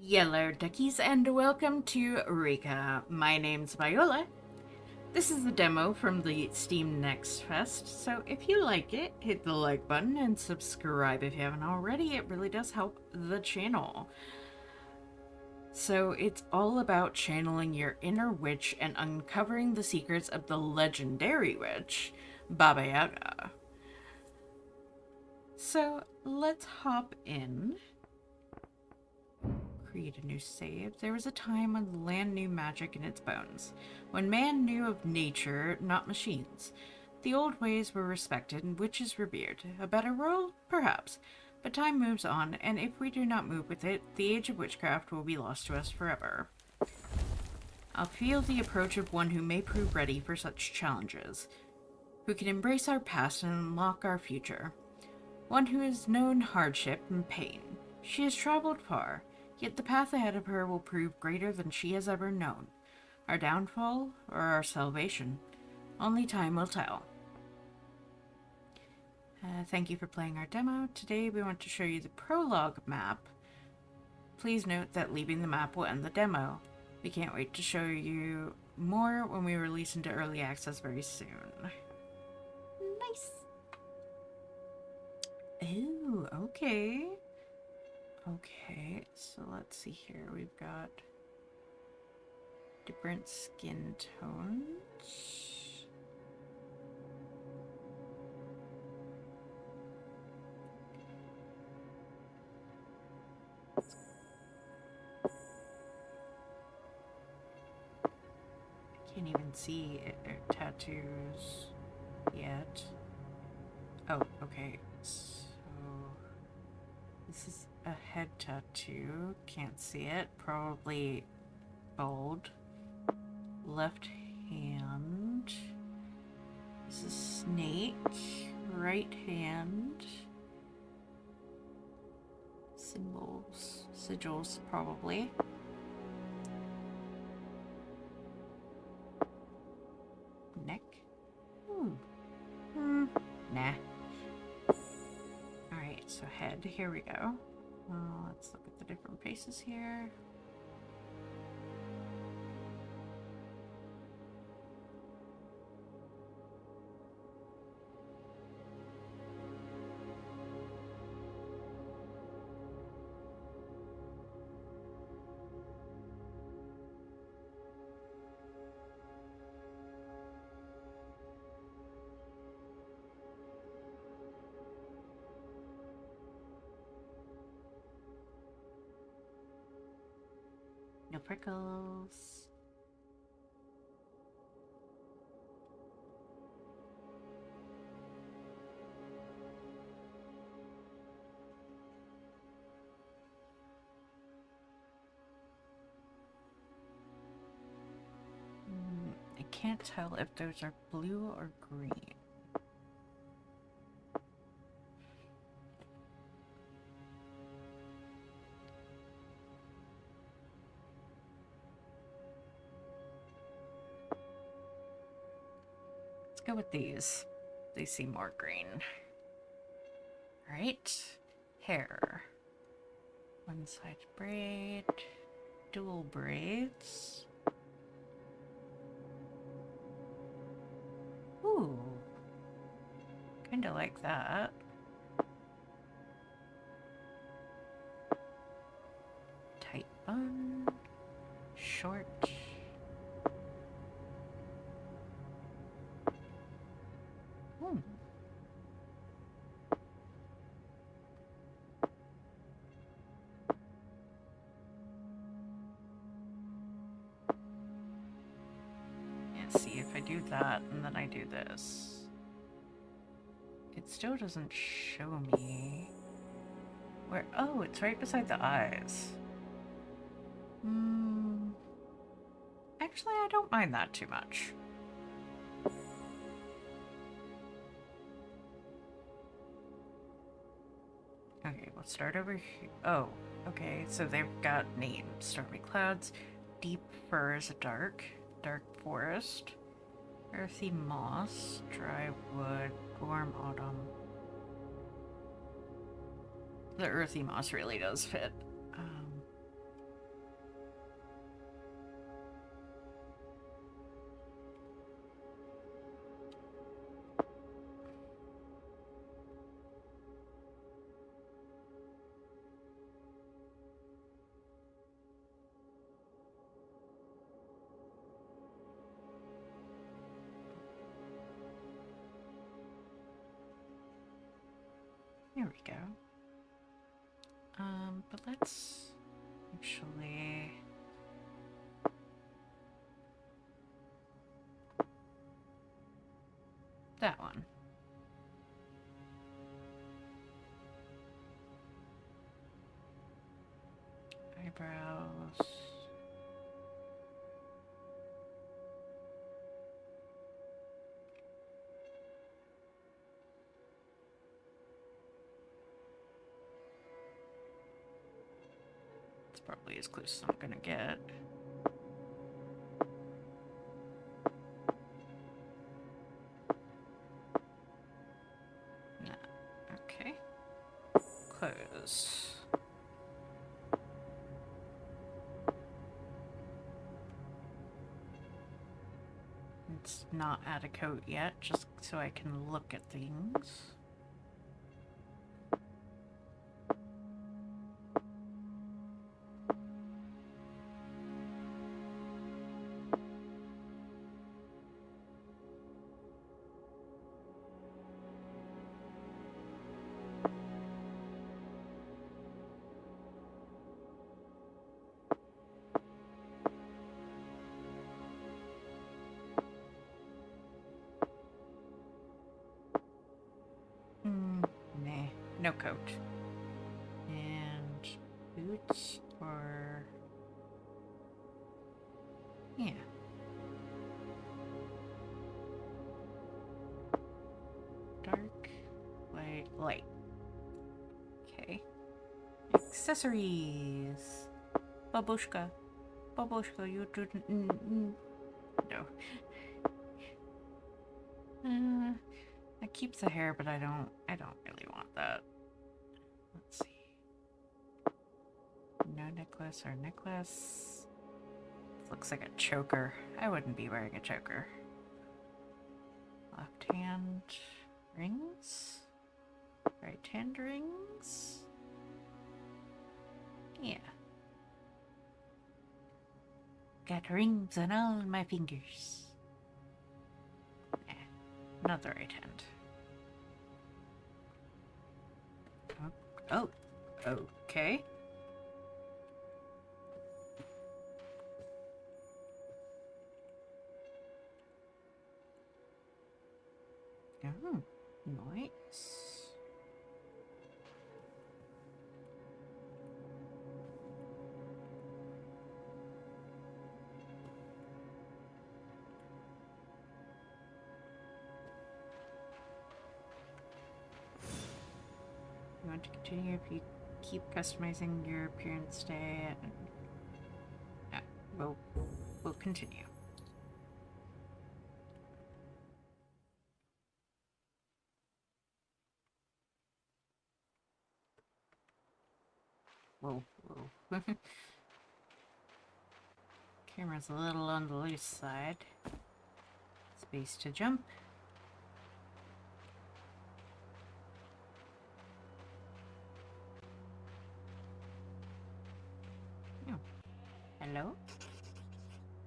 Yellow duckies, and welcome to Reka. My name's Viola. This is the demo from the Steam Next Fest, so if you like it, hit the like button and subscribe if you haven't already. It really does help the channel. So it's all about channeling your inner witch and uncovering the secrets of the legendary witch, Baba Yaga. So let's hop in. Create a new save. There was a time when the land knew magic in its bones, when man knew of nature, not machines. The old ways were respected and witches revered. A better world? Perhaps. But time moves on, and if we do not move with it, the age of witchcraft will be lost to us forever. I'll feel the approach of one who may prove ready for such challenges, who can embrace our past and unlock our future. One who has known hardship and pain. She has traveled far, yet the path ahead of her will prove greater than she has ever known. Our downfall or our salvation? Only time will tell. Thank you for playing our demo. Today we want to show you the prologue map. Please note that leaving the map will end the demo. We can't wait to show you more when we release into early access very soon. Nice! Ooh, okay. Okay, so let's see here. We've got different skin tones. Can't even see tattoos yet. Oh, okay. So this is a head tattoo. Can't see it. Probably bold. Left hand. This is snake. Right hand. Symbols. Sigils, probably. Neck? Nah. Alright, so head. Here we go. Let's look at the different faces here. No prickles. I can't tell if those are blue or green. Go with these. They seem more green. Alright. Hair. One side braid. Dual braids. Ooh. Kinda like that. Tight bun. Short. See if I do that and then I do this. It still doesn't show me where. Oh, it's right beside the eyes. Actually, I don't mind that too much. Okay, we'll start over here. Oh, okay, so they've got names. Stormy clouds, deep firs, dark forest, earthy moss, dry wood, warm autumn. The earthy moss really does fit. Here we go. But let's actually... that one. Eyebrows. It's probably as close as I'm gonna get. No. Okay. Close. It's not add a coat yet, just so I can look at things. Nah, no coat. And boots or... yeah. Dark, light, light. Okay. Accessories. Babushka. Babushka, you didn't... no. That keeps the hair, but I don't really want that. Let's see. No necklace or necklace. This looks like a choker. I wouldn't be wearing a choker. Left hand rings. Right hand rings. Yeah. Got rings on all my fingers. Not the right hand. Oh, okay. Oh, nice. You want to continue if you keep customizing your appearance day. Yeah, we'll continue. Whoa. Camera's a little on the loose side. Space to jump. Oh. Hello?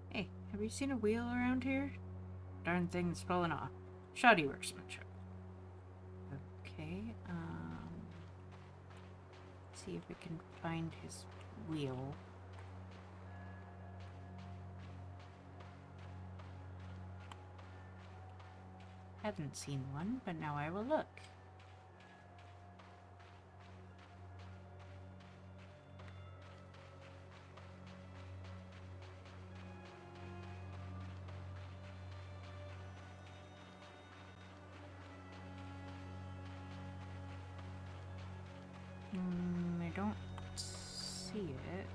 Hey, have you seen a wheel around here? Darn thing's fallen off. Shoddy workmanship. Okay, see if we can find his wheel. Hadn't seen one, but now I will look. I don't see it.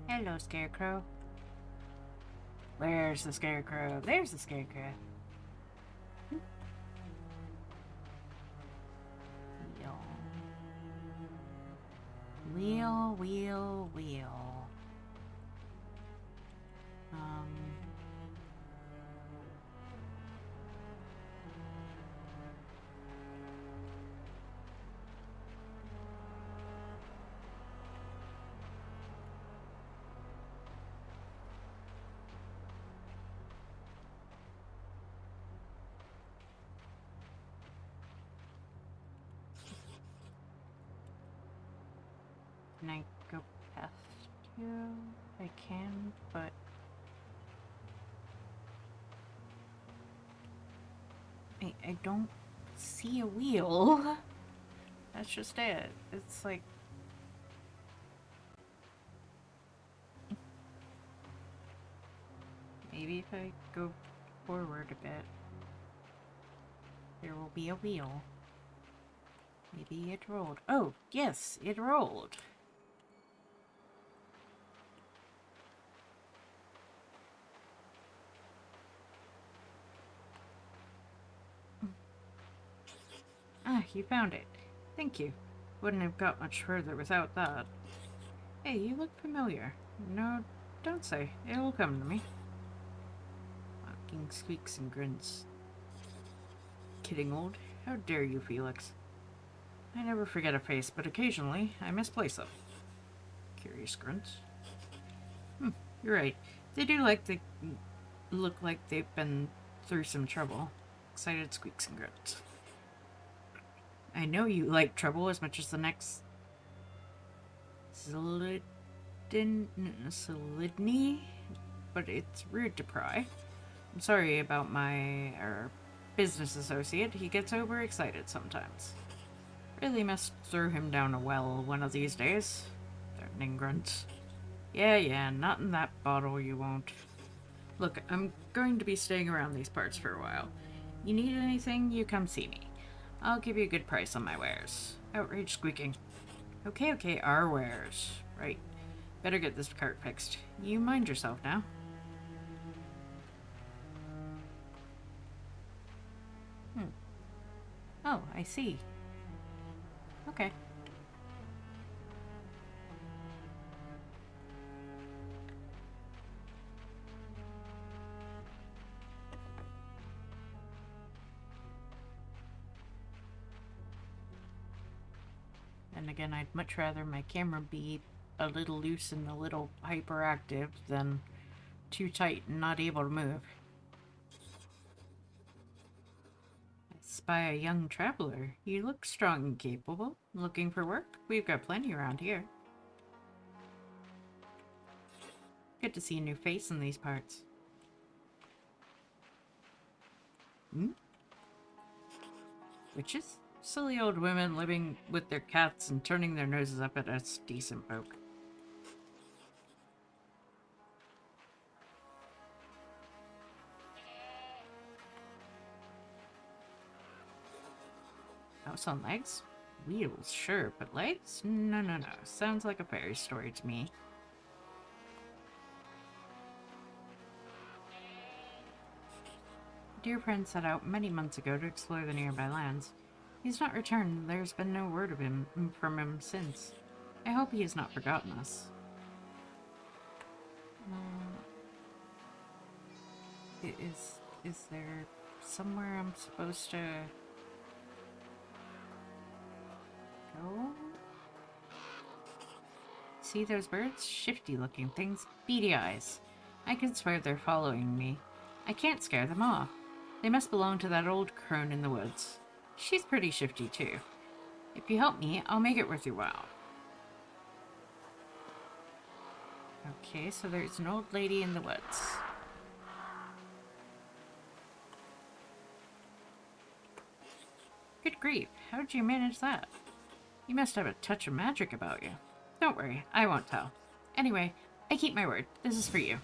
Hello, Scarecrow. Where's the Scarecrow? There's the Scarecrow. Wheel. Can I go past you? I can, but... I don't see a wheel. That's just it. It's like... Maybe if I go forward a bit, there will be a wheel. Maybe it rolled. Oh, yes, it rolled. Ah, you found it. Thank you. Wouldn't have got much further without that. Hey, you look familiar. No, don't say. It'll come to me. Mocking squeaks and grunts. Kidding, old. How dare you, Felix? I never forget a face, but occasionally I misplace them. Curious grunts. You're right. They do look like they've been through some trouble. Excited squeaks and grunts. I know you like trouble as much as the next Solidny, but it's rude to pry. I'm sorry about my business associate. He gets overexcited sometimes. Really must throw him down a well one of these days. Threatening grunts. Yeah, not in that bottle you won't. Look, I'm going to be staying around these parts for a while. You need anything, you come see me. I'll give you a good price on my wares. Outrage squeaking. Okay, our wares. Right. Better get this cart fixed. You mind yourself now. Oh, I see. Okay. And again, I'd much rather my camera be a little loose and a little hyperactive than too tight and not able to move. I spy a young traveler. You look strong and capable. Looking for work? We've got plenty around here. Good to see a new face in these parts. Witches? Silly old women living with their cats and turning their noses up at us decent folk. House on legs? Wheels, sure, but legs? No. Sounds like a fairy story to me. A dear friend set out many months ago to explore the nearby lands. He's not returned, and there's been no word of him from him since. I hope he has not forgotten us. Is there somewhere I'm supposed to go? See those birds? Shifty looking things, beady eyes. I can swear they're following me. I can't scare them off. They must belong to that old crone in the woods. She's pretty shifty too. If you help me, I'll make it worth your while. Okay, so there's an old lady in the woods. Good grief, how did you manage that? You must have a touch of magic about you. Don't worry, I won't tell. Anyway, I keep my word. This is for you.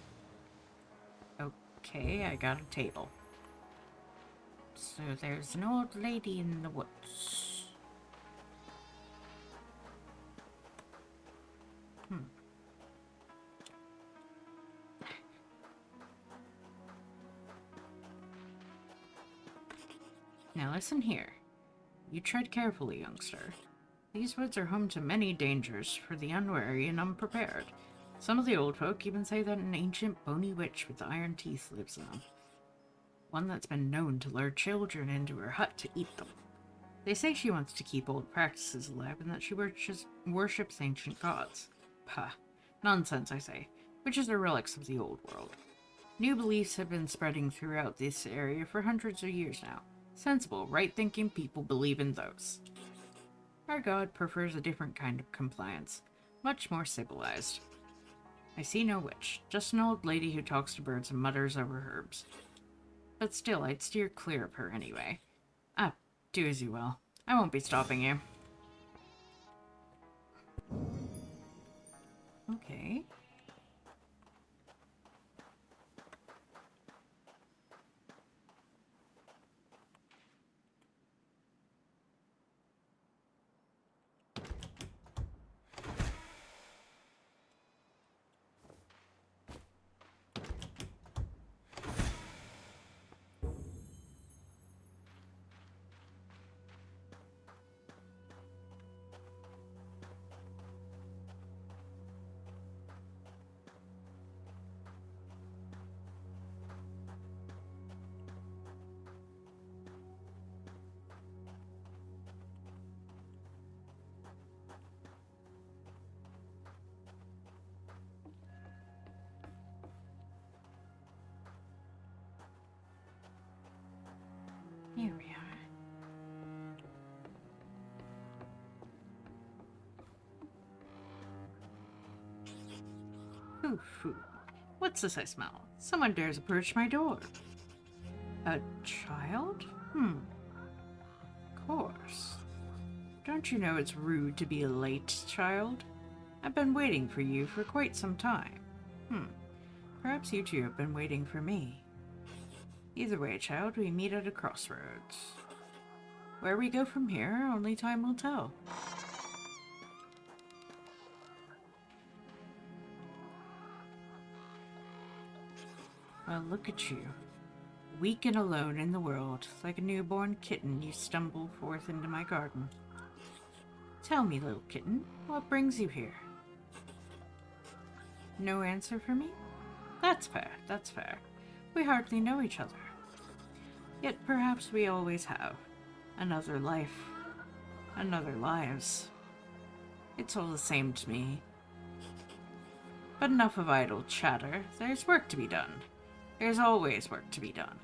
Okay, I got a table. So there's an old lady in the woods. Now listen here. You tread carefully, youngster. These woods are home to many dangers for the unwary and unprepared. Some of the old folk even say that an ancient bony witch with iron teeth lives in them. One that's been known to lure children into her hut to eat them. They say she wants to keep old practices alive and that she worships ancient gods. Pah. Nonsense, I say. Witches are relics of the old world. New beliefs have been spreading throughout this area for hundreds of years now. Sensible, right-thinking people believe in those. Our god prefers a different kind of compliance. Much more civilized. I see no witch, just an old lady who talks to birds and mutters over herbs. But still, I'd steer clear of her anyway. Ah, do as you will. I won't be stopping you. Okay. Here we are. Oof. What's this I smell? Someone dares approach my door. A child? Of course. Don't you know it's rude to be late, child? I've been waiting for you for quite some time. Perhaps you two have been waiting for me. Either way, child, we meet at a crossroads. Where we go from here, only time will tell. Well, look at you. Weak and alone in the world, like a newborn kitten, you stumble forth into my garden. Tell me, little kitten, what brings you here? No answer for me? That's fair, that's fair. We hardly know each other. Yet perhaps we always have. Another life. Another lives. It's all the same to me. But enough of idle chatter. There's work to be done. There's always work to be done.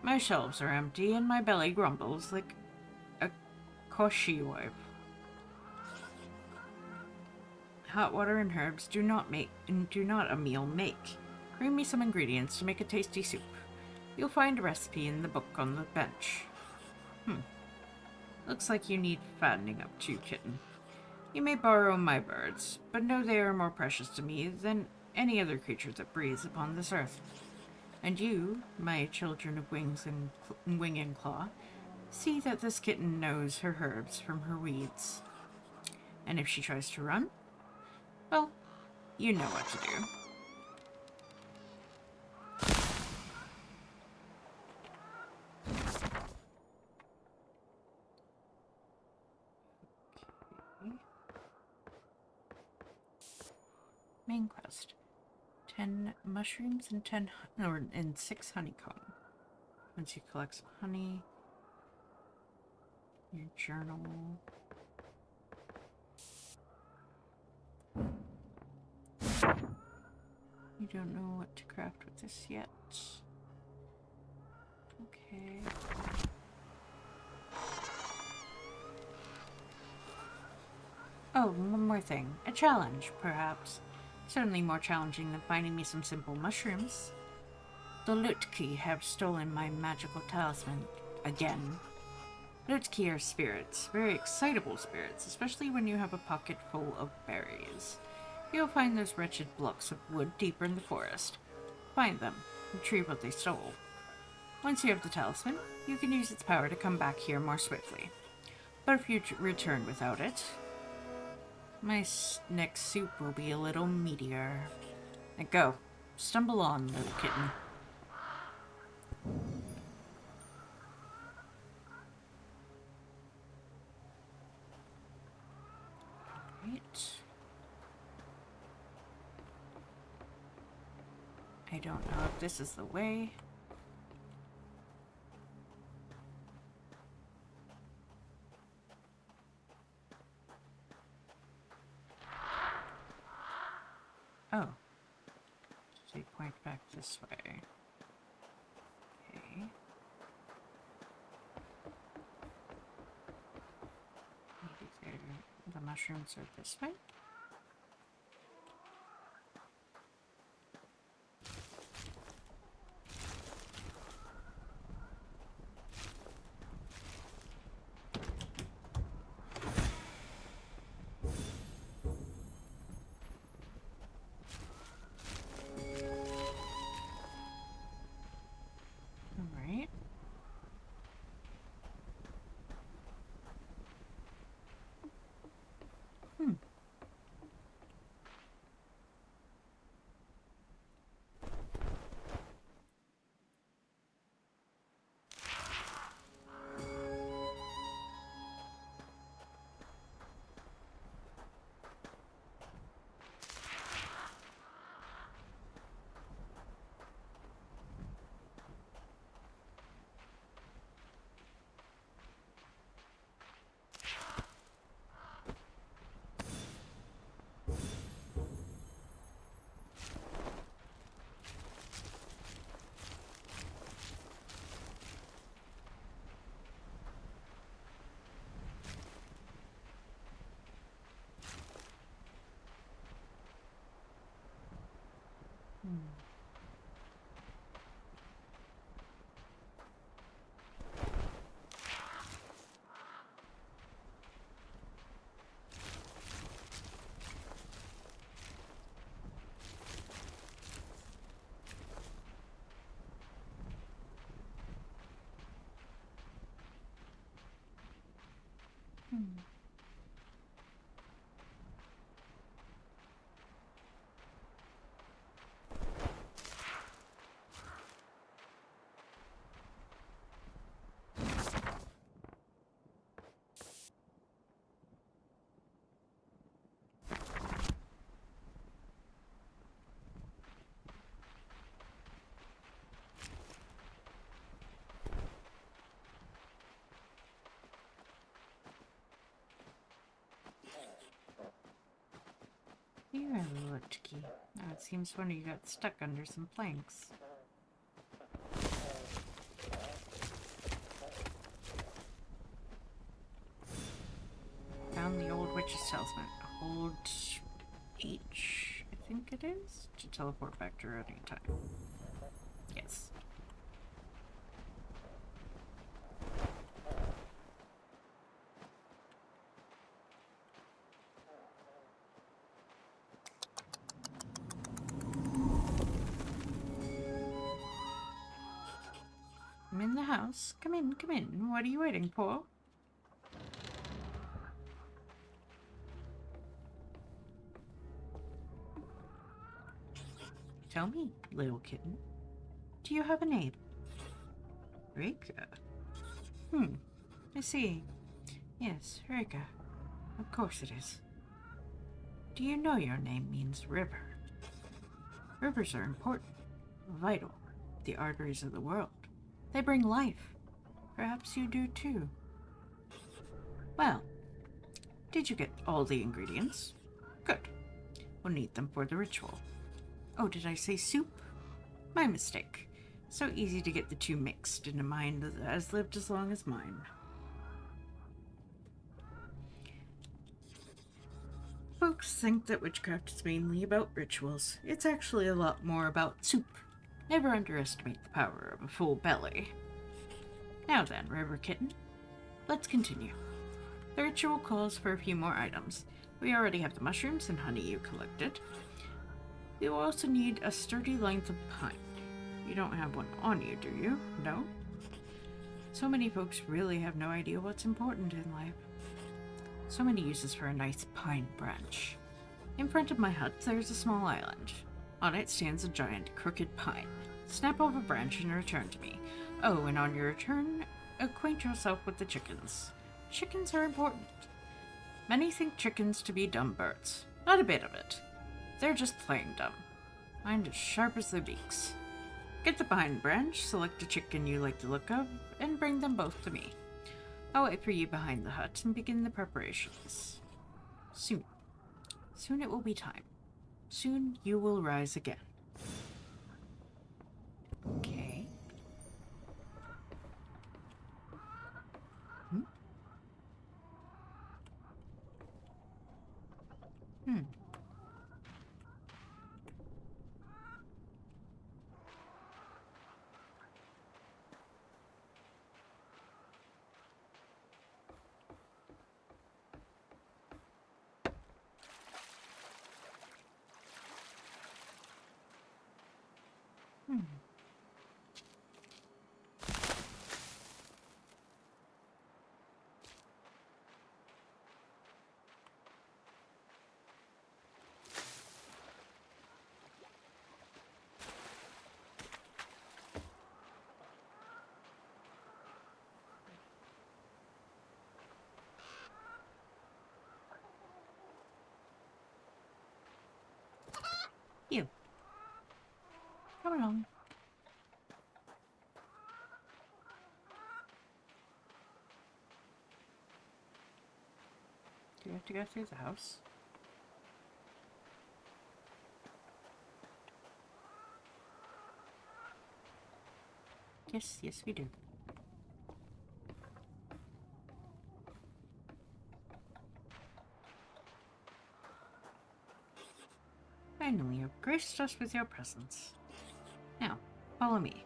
My shelves are empty and my belly grumbles like a coshy wife. Hot water and herbs do not a meal make. Bring me some ingredients to make a tasty soup. You'll find a recipe in the book on the bench. Looks like you need fattening up too, kitten. You may borrow my birds, but know they are more precious to me than any other creature that breathes upon this earth. And you, my children of wings and wing and claw, see that this kitten knows her herbs from her weeds. And if she tries to run, well, you know what to do. Main quest. 10 mushrooms and 6 honeycomb. Once you collect some honey, your journal. You don't know what to craft with this yet. Okay. Oh, one more thing. A challenge, perhaps. Certainly more challenging than finding me some simple mushrooms. The Lutki have stolen my magical talisman again. Lutki are spirits, very excitable spirits, especially when you have a pocket full of berries. You'll find those wretched blocks of wood deeper in the forest. Find them, retrieve what they stole. Once you have the talisman, you can use its power to come back here more swiftly. But if you return without it, my next soup will be a little meatier. Now go. Stumble on, little kitten. Right. I don't know if this is the way. Oh. They point back this way. Okay. Maybe the mushrooms are this way? You have a looked key. Oh, it seems one of you got stuck under some planks. Found the old witch's talisman. Hold H, I think it is, to teleport back to running time. Yes. I'm in the house. Come in, come in. What are you waiting for? Tell me, little kitten. Do you have a name? Reka? I see. Yes, Reka. Of course it is. Do you know your name means river? Rivers are important, vital, the arteries of the world. They bring life. Perhaps you do too. Well, did you get all the ingredients? Good. We'll need them for the ritual. Oh, did I say soup? My mistake. So easy to get the two mixed in a mind that has lived as long as mine. Folks think that witchcraft is mainly about rituals. It's actually a lot more about soup. Never underestimate the power of a full belly. Now then, River Kitten, let's continue. The ritual calls for a few more items. We already have the mushrooms and honey you collected. We will also need a sturdy length of pine. You don't have one on you, do you? No? So many folks really have no idea what's important in life. So many uses for a nice pine branch. In front of my hut, there's a small island. On it stands a giant crooked pine. Snap off a branch and return to me. Oh, and on your return, acquaint yourself with the chickens. Chickens are important. Many think chickens to be dumb birds. Not a bit of it. They're just plain dumb. Mind as sharp as their beaks. Get the pine branch, select a chicken you like the look of, and bring them both to me. I'll wait for you behind the hut and begin the preparations. Soon. Soon it will be time. Soon you will rise again. Okay. Hmm. You. Come along. Do you have to go through the house? Yes, yes we do. Finally, you've graced us with your presence. Now, follow me.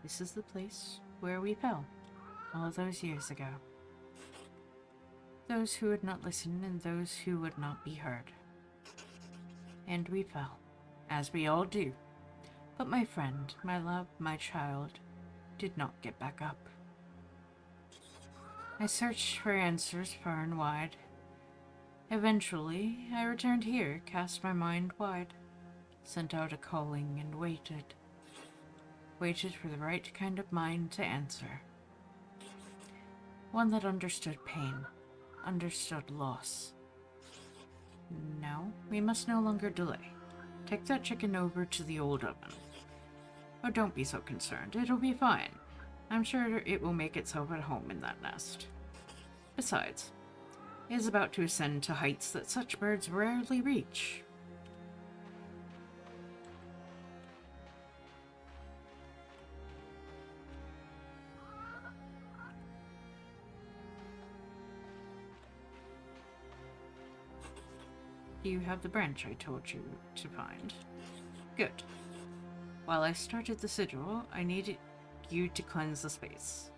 This is the place where we fell, all those years ago. Those who would not listen and those who would not be heard. And we fell, as we all do. But my friend, my love, my child, did not get back up. I searched for answers far and wide. Eventually, I returned here, cast my mind wide, sent out a calling and waited. Waited for the right kind of mind to answer. One that understood pain, understood loss. No, we must no longer delay. Take that chicken over to the old oven. Oh, don't be so concerned. It'll be fine. I'm sure it will make itself at home in that nest. Besides, it is about to ascend to heights that such birds rarely reach. Do you have the branch I told you to find? Good. While I started the sigil, I needed you to cleanse the space.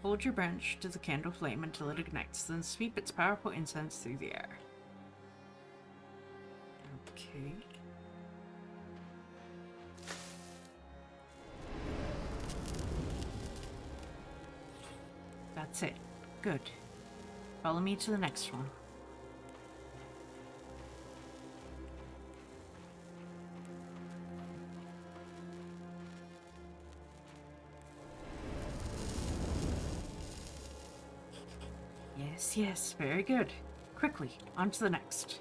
Hold your branch to the candle flame until it ignites, then sweep its powerful incense through the air. Okay. That's it. Good. Follow me to the next one. Yes, yes, very good. Quickly, on to the next.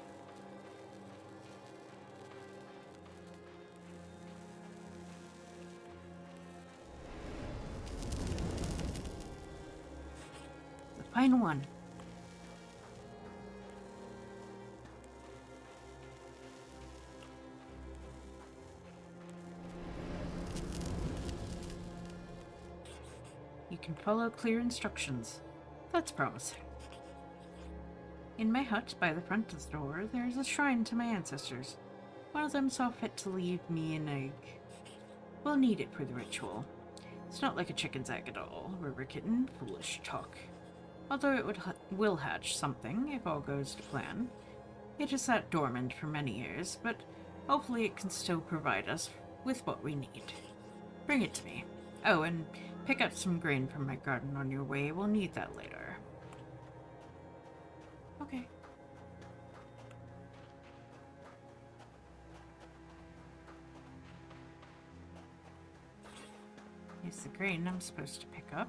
The final one. You can follow clear instructions. That's promising. In my hut by the front of the door, there is a shrine to my ancestors. One of them saw fit to leave me an egg. We'll need it for the ritual. It's not like a chicken's egg at all, River Kitten. Foolish talk. Although it will hatch something, if all goes to plan. It has sat dormant for many years, but hopefully it can still provide us with what we need. Bring it to me. Oh, and pick up some grain from my garden on your way. We'll need that later. Okay. Here's the grain I'm supposed to pick up.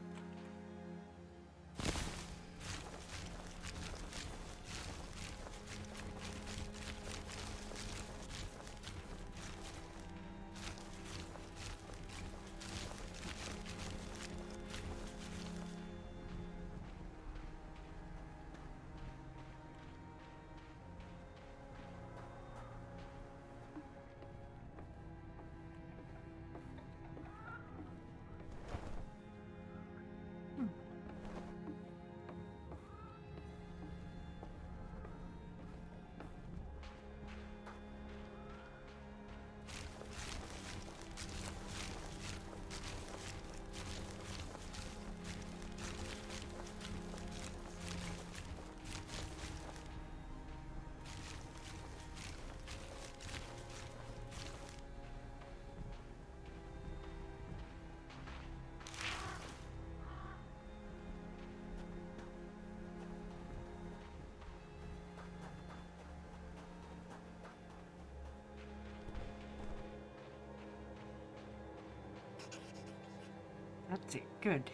That's it. Good.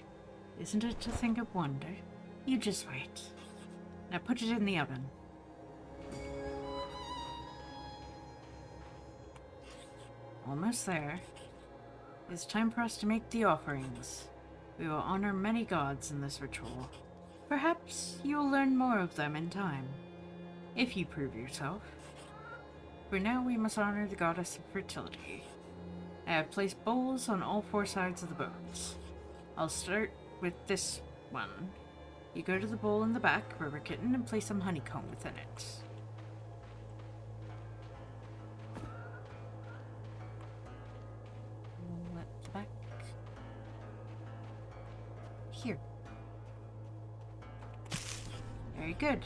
Isn't it a thing of wonder? You just wait. Now put it in the oven. Almost there. It's time for us to make the offerings. We will honor many gods in this ritual. Perhaps you will learn more of them in time, if you prove yourself. For now, we must honor the goddess of fertility. I have placed bowls on all four sides of the bones. I'll start with this one. You go to the bowl in the back, River Kitten, and place some honeycomb within it. Let the back. Here. Very good.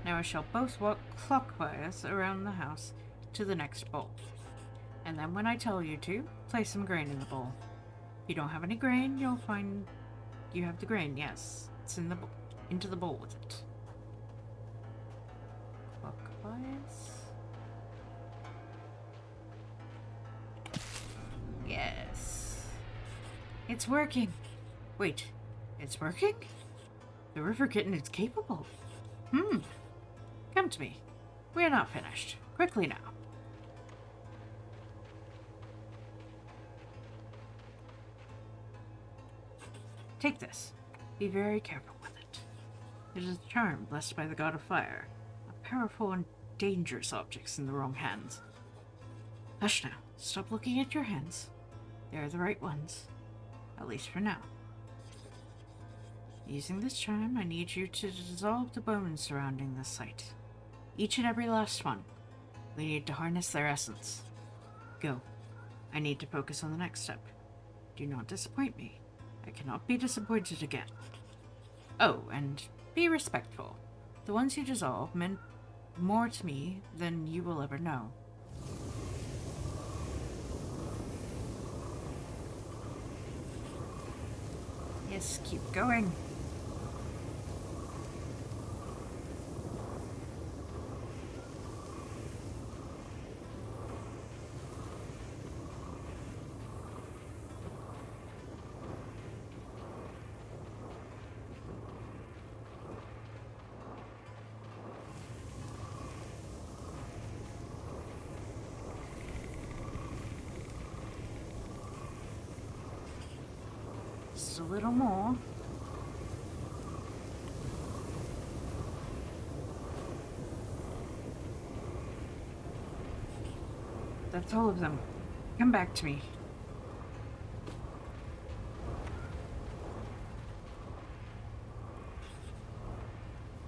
Now we shall both walk clockwise around the house to the next bowl. And then when I tell you to, place some grain in the bowl. If you don't have any grain, you'll find you have the grain. Yes, it's in the bowl. Into the bowl with it. Clockwise. Yes. It's working. Wait, it's working? The river kitten is capable. Come to me. We are not finished. Quickly now. Take this. Be very careful with it. It is a charm blessed by the god of fire. A powerful and dangerous objects in the wrong hands. Hush now. Stop looking at your hands. They are the right ones. At least for now. Using this charm, I need you to dissolve the bones surrounding this site. Each and every last one. We need to harness their essence. Go. I need to focus on the next step. Do not disappoint me. I cannot be disappointed again. Oh, and be respectful. The ones you dissolve meant more to me than you will ever know. Yes, keep going. Just a little more. That's all of them. Come back to me.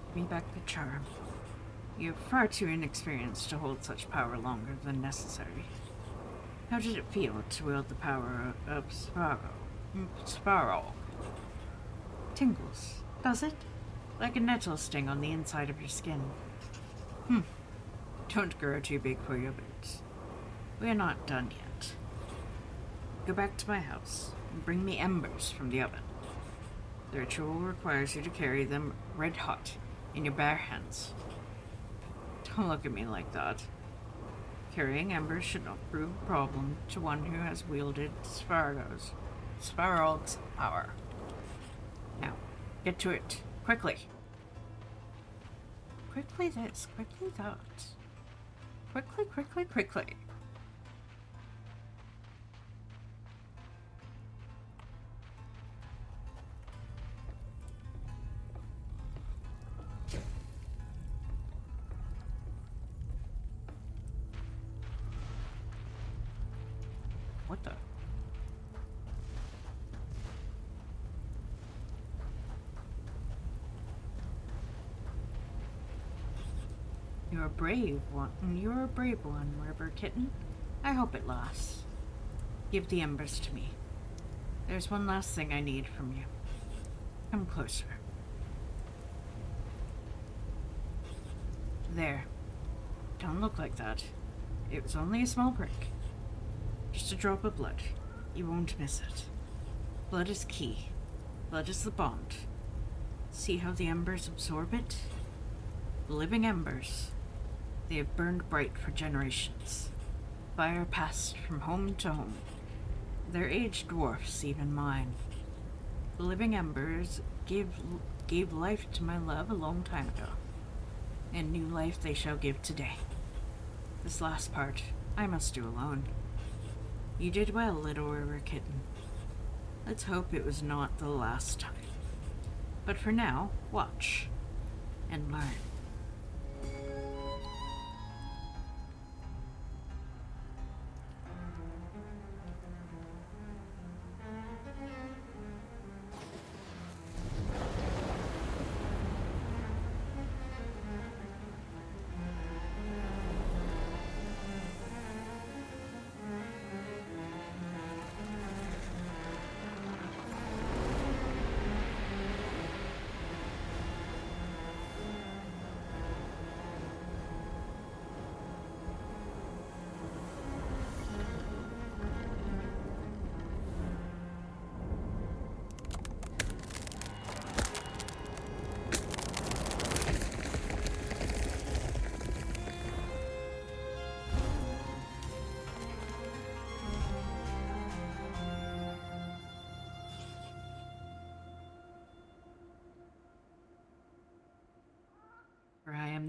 Give me back the charm. You're far too inexperienced to hold such power longer than necessary. How did it feel to wield the power of Sparrow? Tingles, does it? Like a nettle sting on the inside of your skin. Don't grow too big for your boots. We are not done yet. Go back to my house and bring me embers from the oven. The ritual requires you to carry them red hot in your bare hands. Don't look at me like that. Carrying embers should not prove a problem to one who has wielded Sparrow's power. Now, get to it. Quickly. Quickly this, quickly that. Quickly, quickly, quickly. What the? You're a brave one. You're a brave one, River Kitten. I hope it lasts. Give the embers to me. There's one last thing I need from you. Come closer. There. Don't look like that. It was only a small prick. Just a drop of blood. You won't miss it. Blood is key. Blood is the bond. See how the embers absorb it? Living embers. They have burned bright for generations. Fire passed from home to home. Their age dwarfs even mine. The living embers gave life to my love a long time ago. And new life they shall give today. This last part, I must do alone. You did well, little River Kitten. Let's hope it was not the last time. But for now, watch and learn.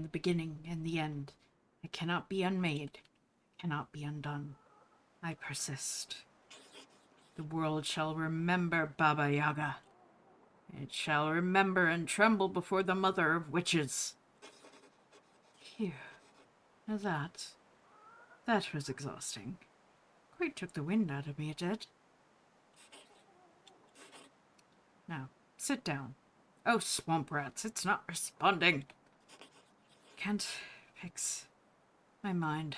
the beginning and the end. It cannot be unmade, cannot be undone. I persist. The world shall remember Baba Yaga. It shall remember and tremble before the mother of witches. Phew. Now that was exhausting. Quite took the wind out of me, it did. Now, sit down. Oh, swamp rats, it's not responding. Can't fix my mind.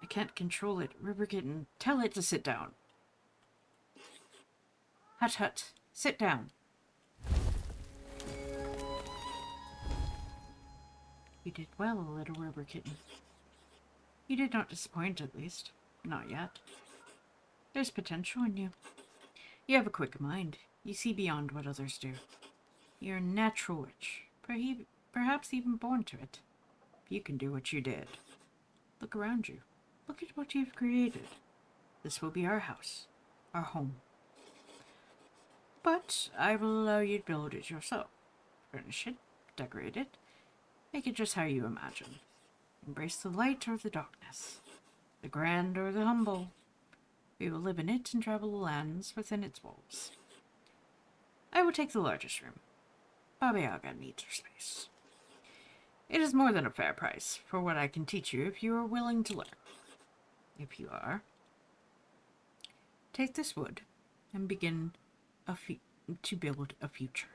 I can't control it. River Kitten, tell it to sit down. Hut hut, sit down. You did well, little River Kitten. You did not disappoint, at least. Not yet. There's potential in you. You have a quick mind. You see beyond what others do. You're a natural witch, perhaps even born to it. If you can do what you did. Look around you. Look at what you've created. This will be our house, our home. But I will allow you to build it yourself. Furnish it, decorate it, make it just how you imagine. Embrace the light or the darkness, the grand or the humble. We will live in it and travel the lands within its walls. I will take the largest room. Baba Yaga needs her space. It is more than a fair price for what I can teach you if you are willing to learn. If you are, take this wood and begin to build a future.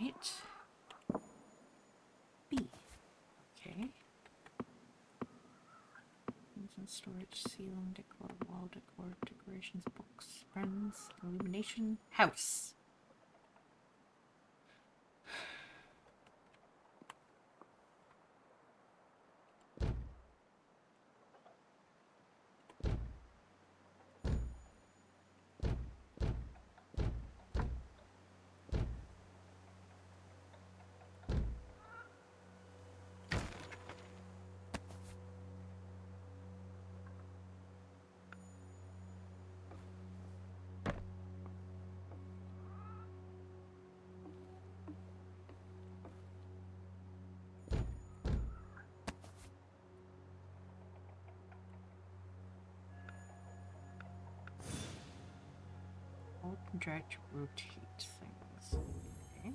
Right. B. Okay. Things in storage, ceiling decor, wall decor, decorations, books, friends, illumination, house. Hold and drag to rotate things. Okay.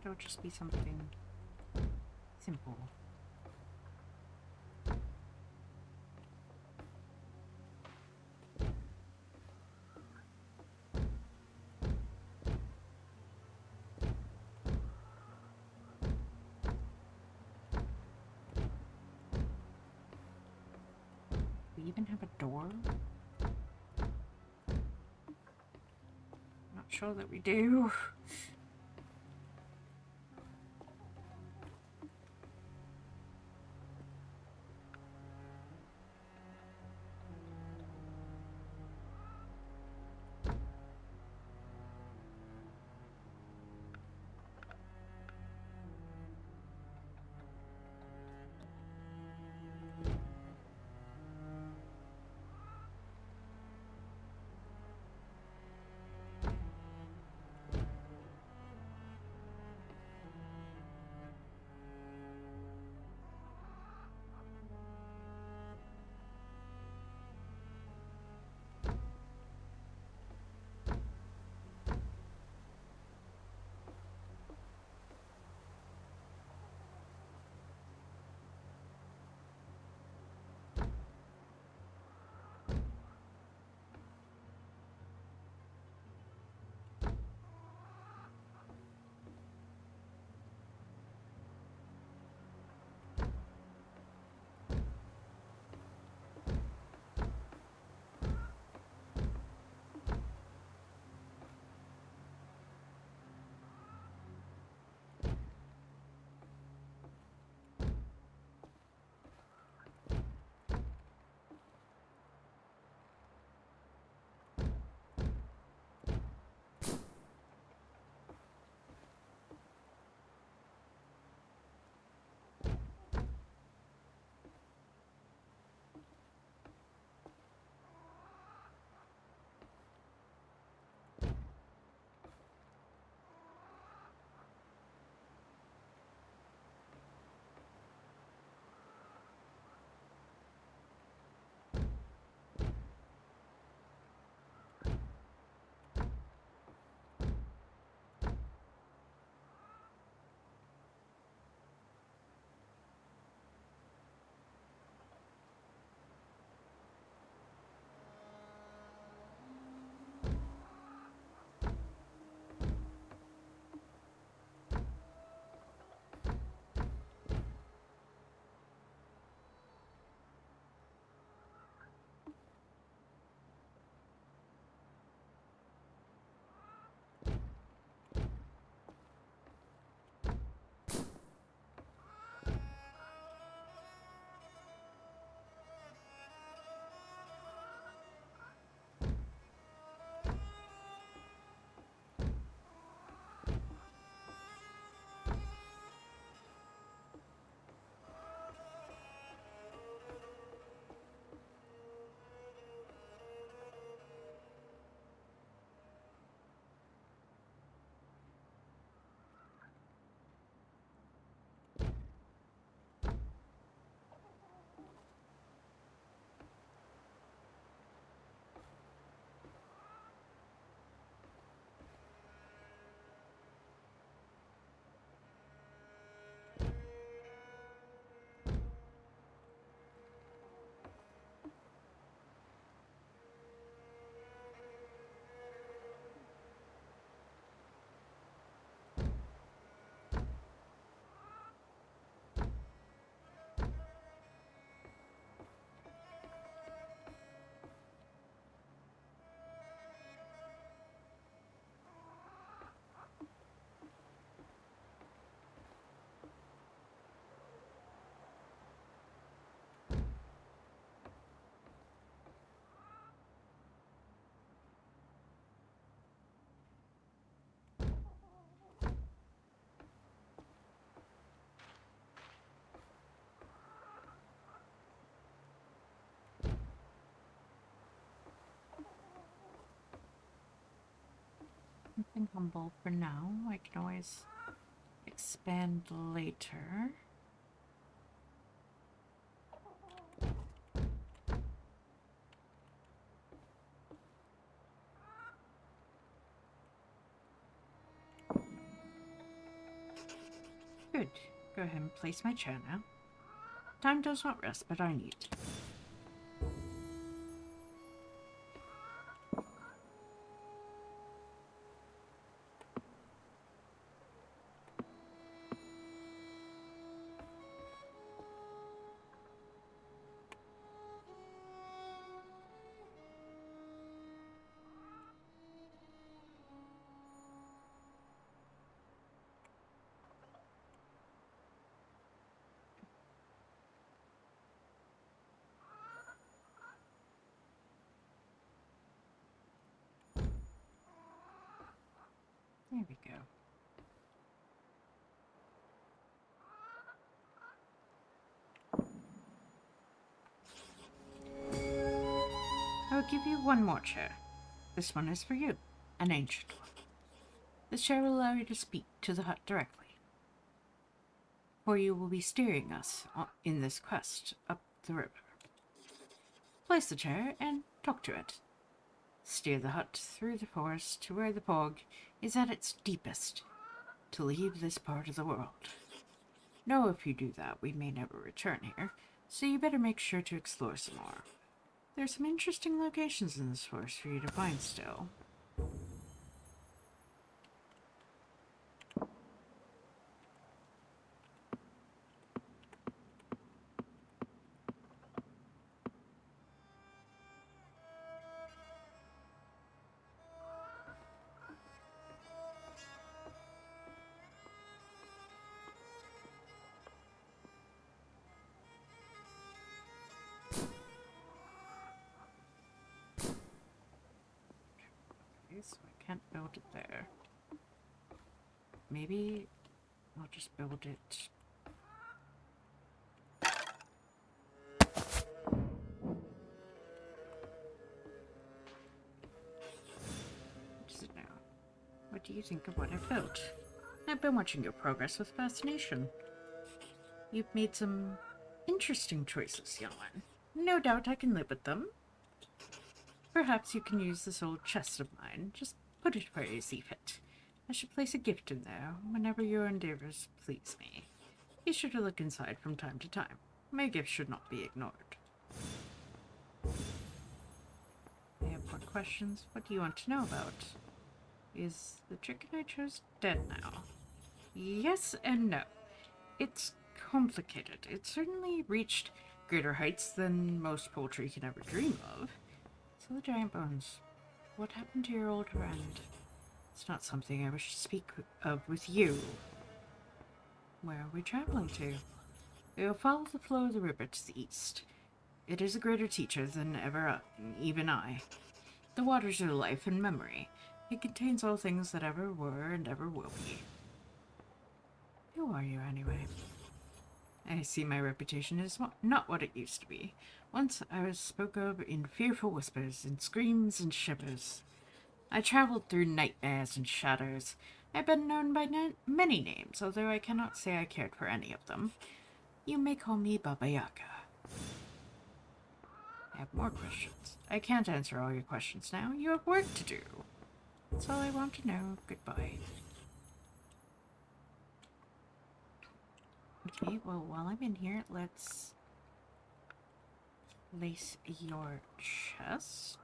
It'll just be something simple. We even have a door? Not sure that we do. humble for now. I can always expand later. Good. Go ahead and place my chair now. Time does not rest, but I need. There we go. I will give you one more chair. This one is for you, an ancient one. This chair will allow you to speak to the hut directly, for you will be steering us in this quest up the river. Place the chair and talk to it. Steer the hut through the forest to where the fog is at its deepest, to leave this part of the world. Know if you do that, we may never return here, so you better make sure to explore some more. There's some interesting locations in this forest for you to find still. So I can't build it there. Maybe I'll just build it. What is it now? What do you think of what I've built? I've been watching your progress with fascination. You've made some interesting choices, young one. No doubt I can live with them. Perhaps you can use this old chest of mine. Just put it where you see fit. I should place a gift in there whenever your endeavors please me. Be sure to look inside from time to time. My gift should not be ignored. I have more questions. What do you want to know about? Is the chicken I chose dead now? Yes and no. It's complicated. It certainly reached greater heights than most poultry can ever dream of. So the giant bones. What happened to your old friend? It's not something I wish to speak of with you. Where are we traveling to? We will follow the flow of the river to the east. It is a greater teacher than ever, even I. The waters are life and memory. It contains all things that ever were and ever will be. Who are you, anyway? I see my reputation is not what it used to be. Once I was spoke of in fearful whispers and screams and shivers. I traveled through nightmares and shadows. I've been known by many names, although I cannot say I cared for any of them. You may call me Baba Yaga. I have more questions. I can't answer all your questions now. You have work to do. That's all I want to know. Goodbye. Okay, well, while I'm in here, let's place your chest.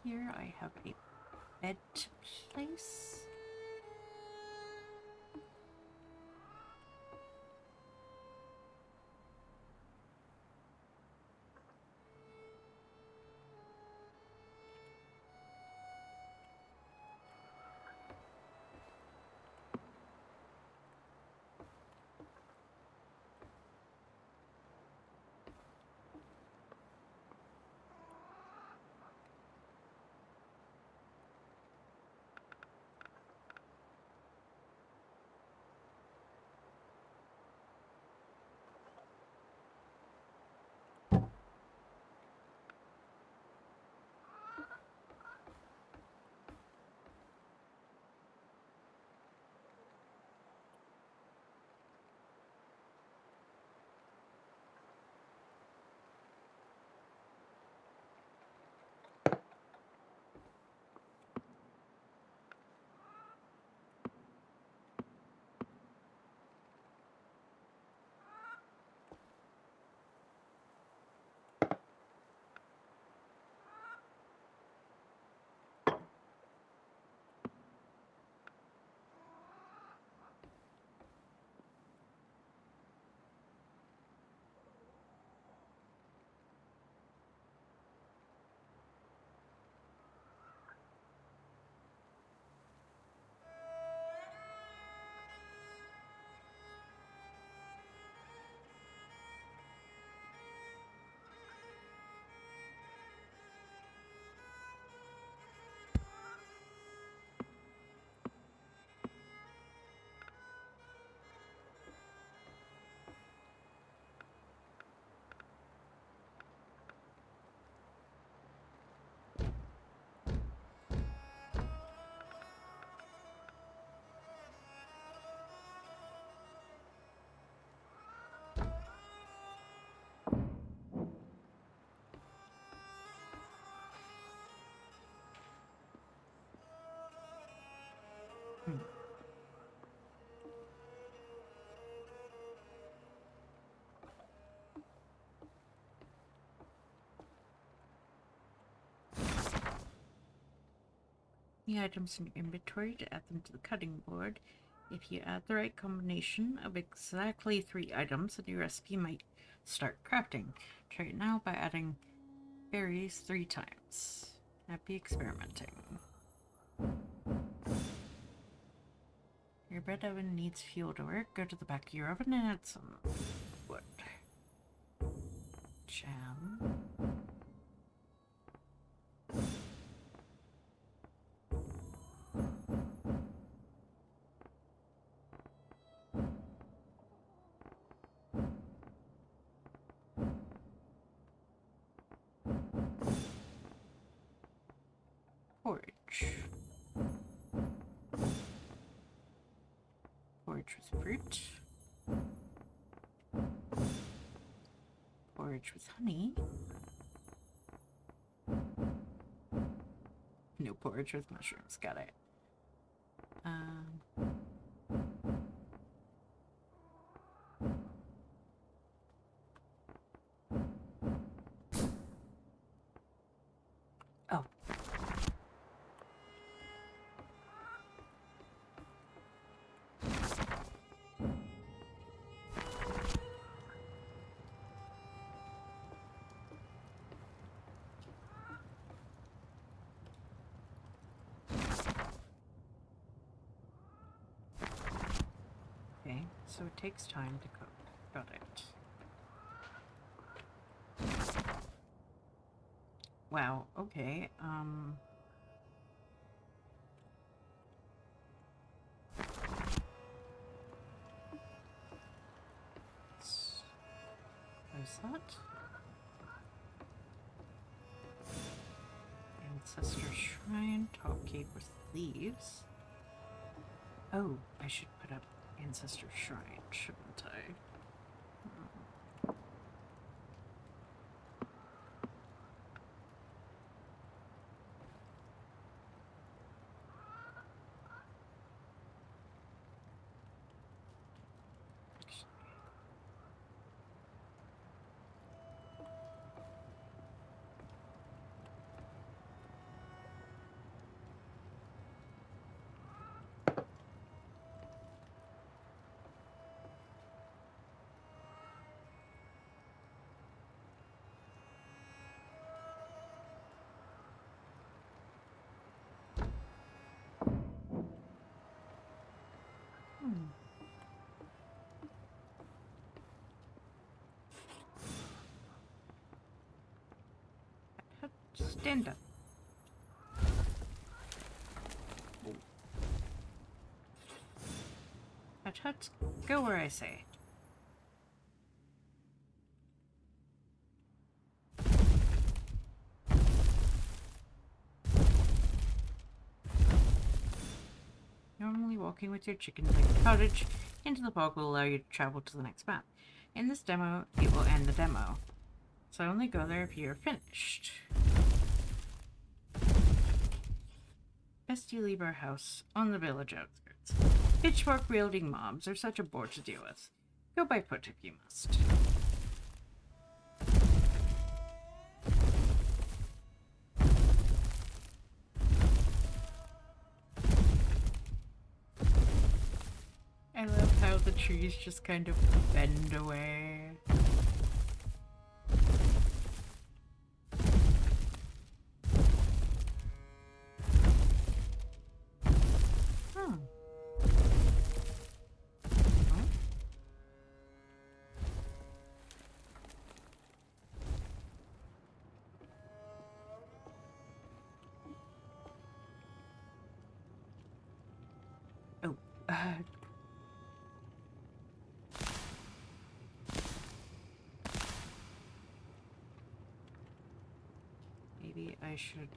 Here I have a bed to place. the items in your inventory to add them to the cutting board. If you add the right combination of exactly 3 items, a new recipe might start crafting. Try it now by adding berries 3 times. Happy experimenting. Your bread oven needs fuel to work. Go to the back of your oven and add some wood. Jam. Porridge. Porridge with fruit. Porridge with honey. No porridge with mushrooms. Got it. Oh. Okay, so it takes time to cook. Got it. Wow, okay, There's that. Ancestor Shrine, top cave with leaves. Oh, I should put up Ancestor Shrine, shouldn't I? Stand up. Hut, hut, go where I say. Normally walking with your chickens like a cottage into the bog will allow you to travel to the next map. In this demo, it will end the demo. So only go there if you're finished. Best you leave our house on the village outskirts. Pitchfork-wielding mobs are such a bore to deal with. Go by foot if you must. I love how the trees just kind of bend away. Maybe I should...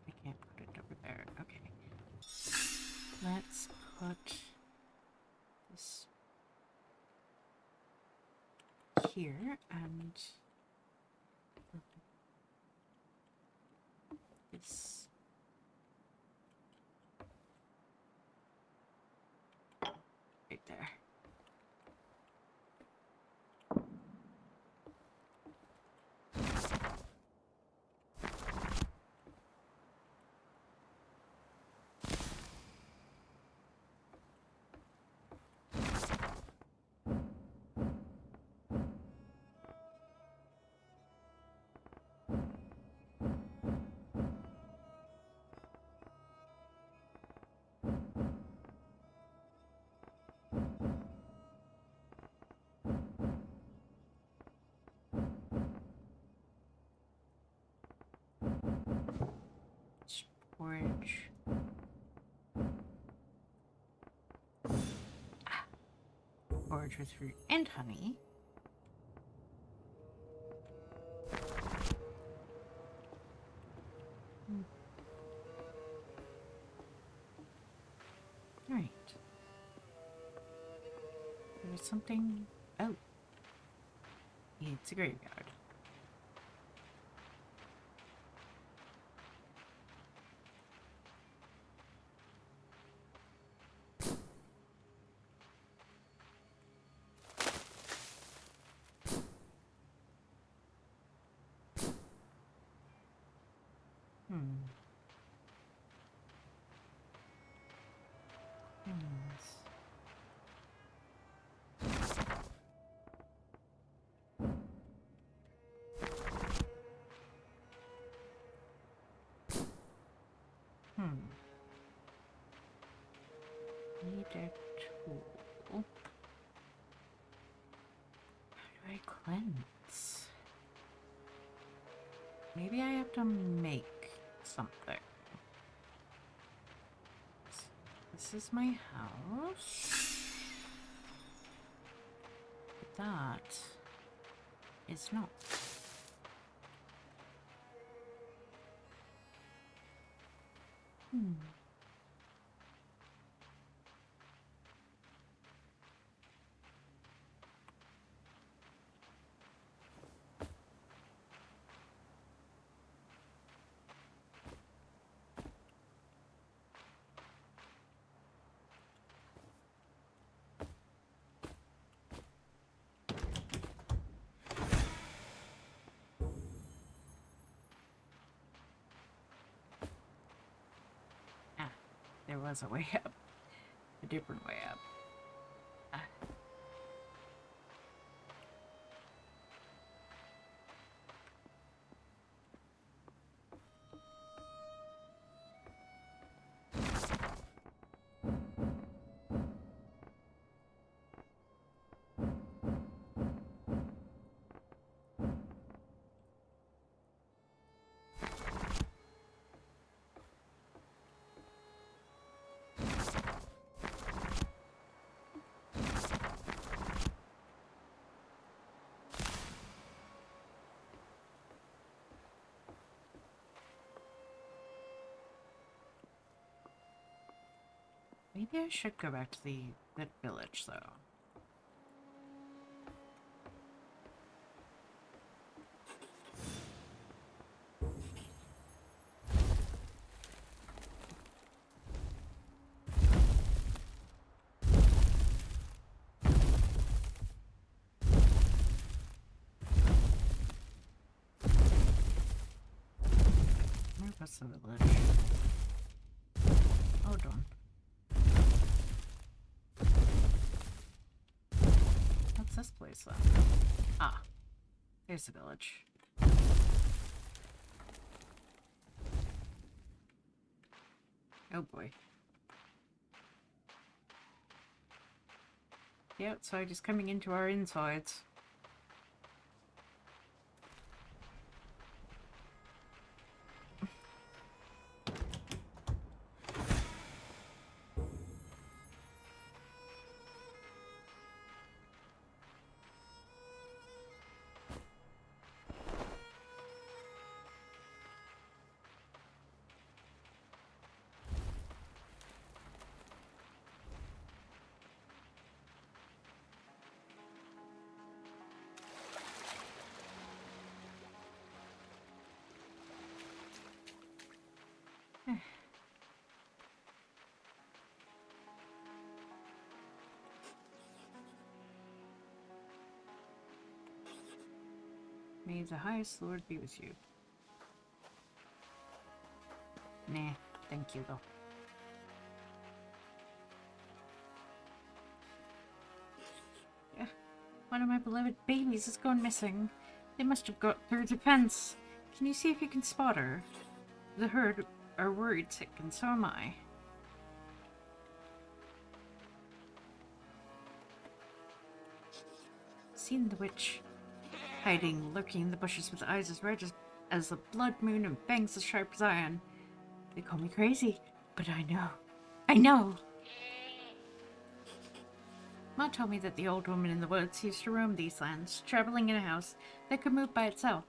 I can't put it over there. Okay. Let's put this here and this right there. forage. Forage with fruit and honey. Alright. There's something... Oh. It's a graveyard. Yes. Need a tool. How do I cleanse? Maybe I have to make something. This is my house. But that is not. There was a way up. A different way up. Maybe I should go back to that village, though. Where was the village? Hold on. What's this place then? Ah, there's the village. Oh boy. The outside is coming into our insides. May the highest Lord be with you. Nah, thank you though. One of my beloved babies has gone missing. They must have got through the fence. Can you see if you can spot her? The herd are worried sick, and so am I. Seen the witch hiding, lurking in the bushes with eyes as red as the blood moon and fangs as sharp as iron. They call me crazy, but I know. I know! Ma told me that the old woman in the woods used to roam these lands, traveling in a house that could move by itself.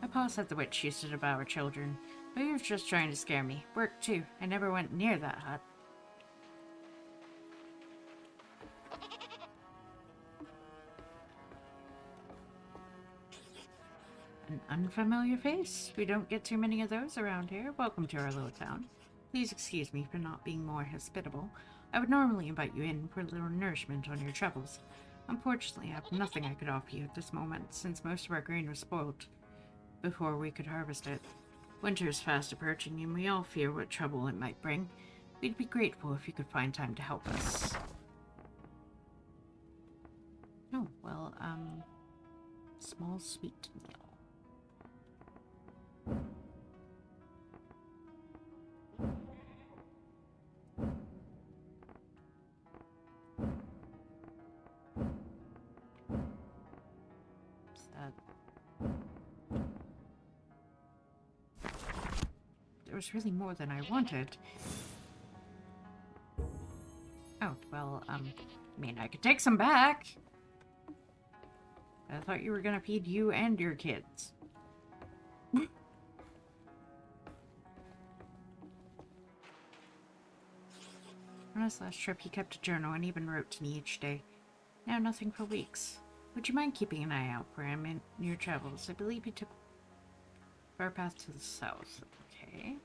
My pa said the witch used to devour children, but he was just trying to scare me. Worked too. I never went near that hut. An unfamiliar face? We don't get too many of those around here. Welcome to our little town. Please excuse me for not being more hospitable. I would normally invite you in for a little nourishment on your travels. Unfortunately, I have nothing I could offer you at this moment, since most of our grain was spoiled before we could harvest it. Winter is fast approaching, and we all fear what trouble it might bring. We'd be grateful if you could find time to help us. Oh, well, small sweet meal. There was really more than I wanted. Oh, well, I mean, I could take some back. I thought you were gonna feed you and your kids. On his last trip, he kept a journal and even wrote to me each day. Now nothing for weeks. Would you mind keeping an eye out for him in your travels? I believe he took our path to the south. Okay.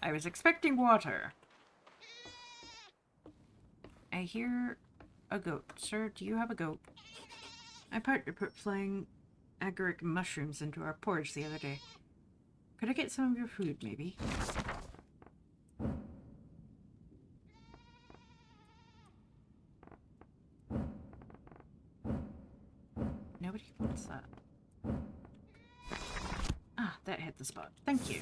I was expecting water. I hear a goat. Sir, do you have a goat? My partner put flying agaric mushrooms into our porridge the other day. Could I get some of your food, maybe? Nobody wants that. Ah, that hit the spot. Thank you.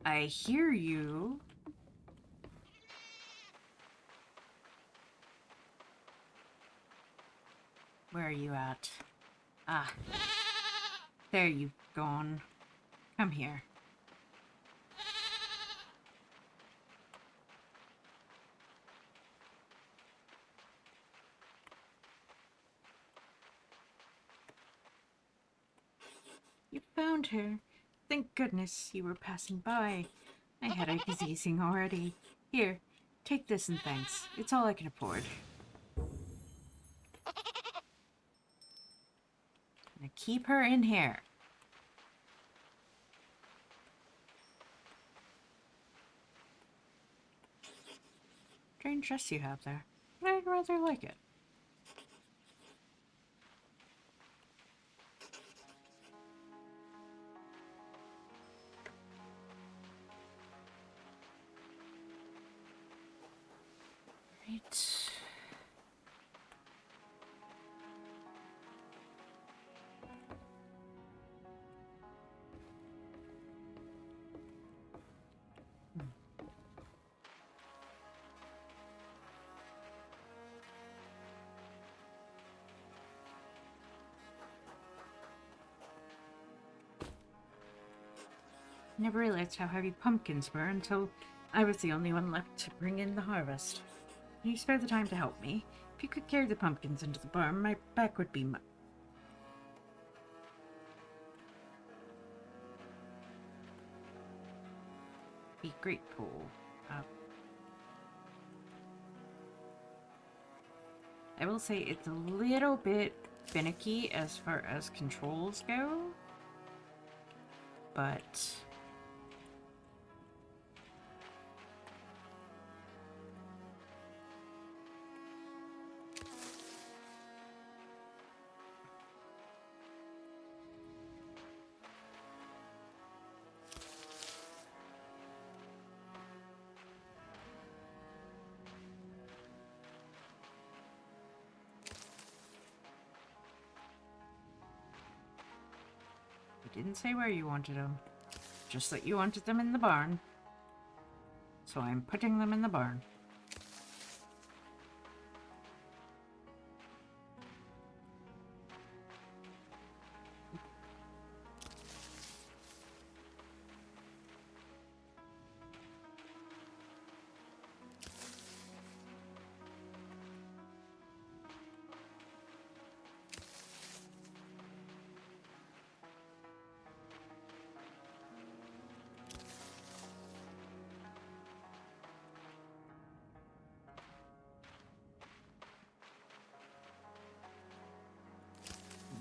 I hear you. Where are you at? Ah. There you've gone. Come here. You found her. Thank goodness you were passing by. My headache is easing already. Here, take this and thanks. It's all I can afford. Now keep her in here. Strange dress you have there, but I'd rather like it. Right. Never realized how heavy pumpkins were until I was the only one left to bring in the harvest. Can you spare the time to help me? If you could carry the pumpkins into the barn, my back would be grateful. I will say it's a little bit finicky as far as controls go, but you didn't say where you wanted them. just that you wanted them in the barn. So I'm putting them in the barn.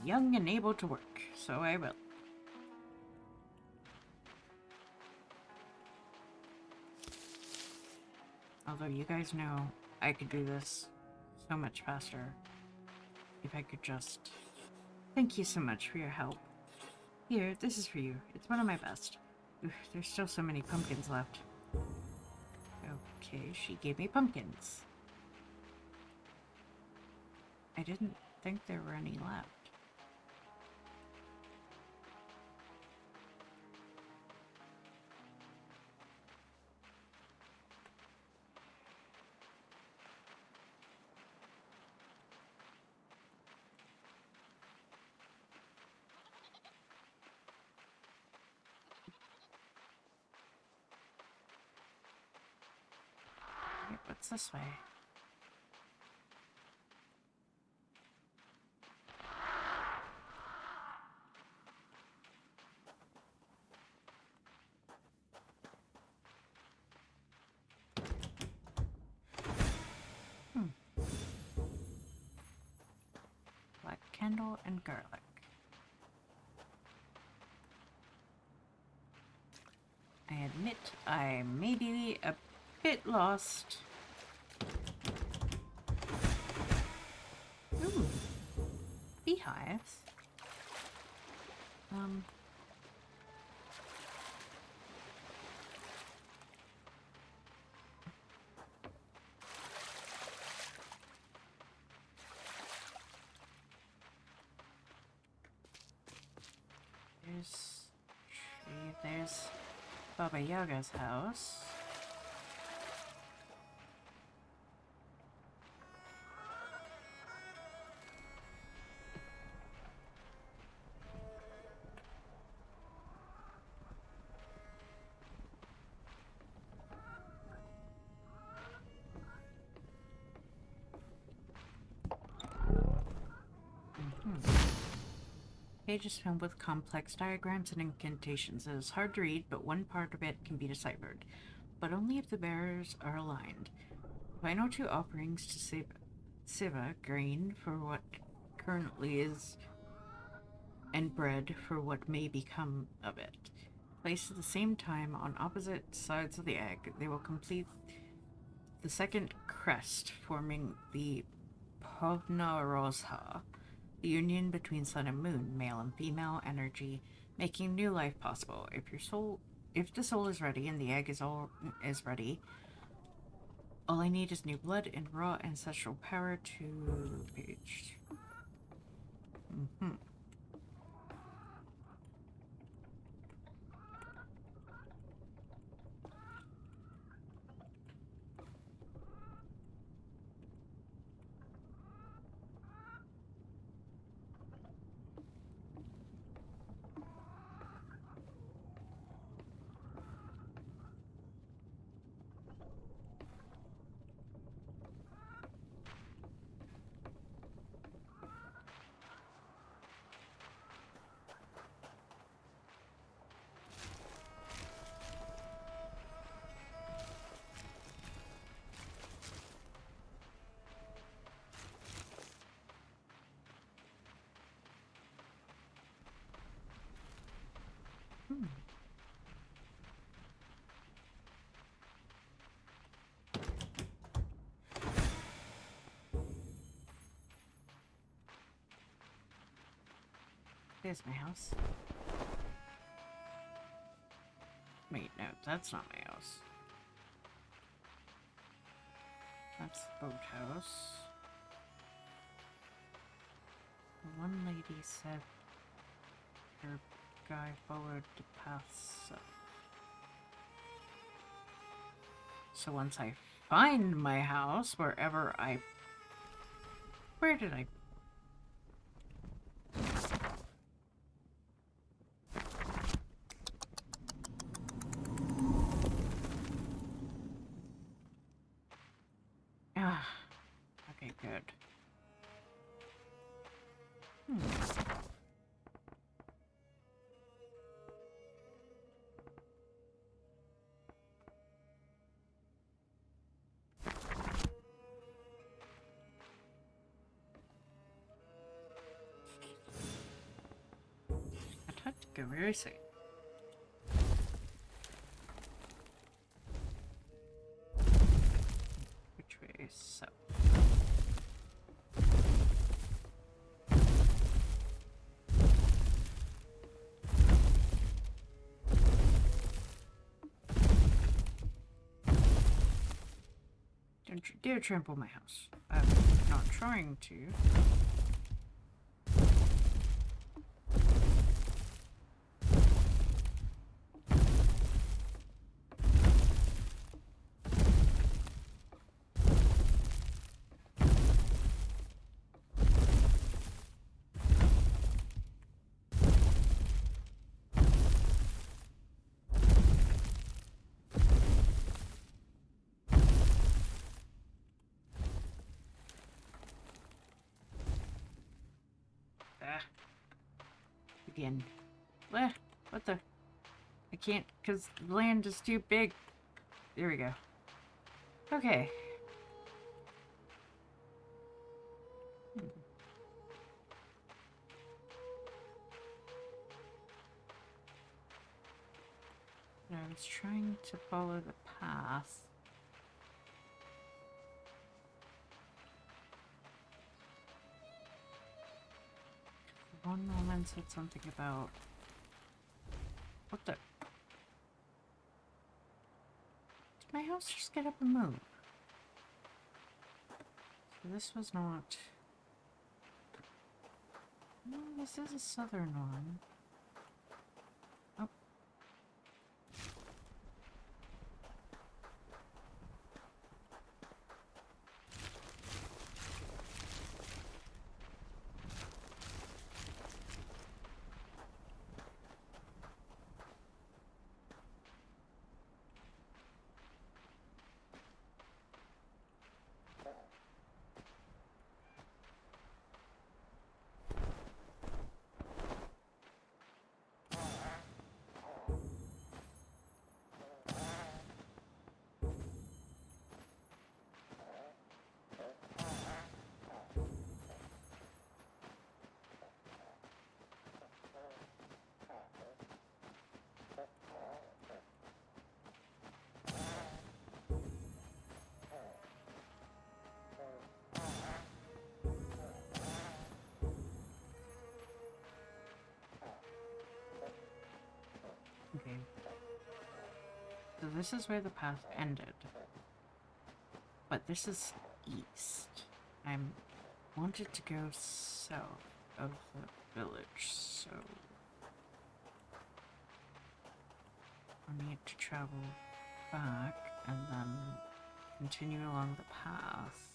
Young and able to work, so I will. Although you guys know I could do this so much faster if I could just... Thank you so much for your help. Here, this is for you. It's one of my best. Oof, there's still so many pumpkins left. Okay, she gave me pumpkins. I didn't think there were any left. Wait, what's this way? Black candle and garlic. I admit I may be a bit lost. Ooh, beehives. There's Baba Yaga's house. Page is filled with complex diagrams and incantations. It is hard to read, but one part of it can be deciphered. But only if the bearers are aligned. Final two offerings to Siva, grain for what currently is, and bread for what may become of it. Placed at the same time on opposite sides of the egg, they will complete the second crest, forming the Povna the union between sun and moon, male and female energy, making new life possible. If the soul is ready and the egg is ready, all I need is new blood and raw ancestral power to page. There's my house. Wait, no, that's not my house. That's the boathouse. One lady said her guy followed the path south. So once I find my house, wherever I... Where did I... Ah, okay, good. I'd have to go very soon. Which way? So. Don't you dare trample my house. I'm not trying to. Again. What the? I can't, because the land is too big. There we go. Okay. I was trying to follow the path. One woman said something about... What the... Did my house just get up and move? So this was not... No, this is a southern one. Oh. Okay. So this is where the path ended. But this is east. I wanted to go south of the village, so I need to travel back and then continue along the path.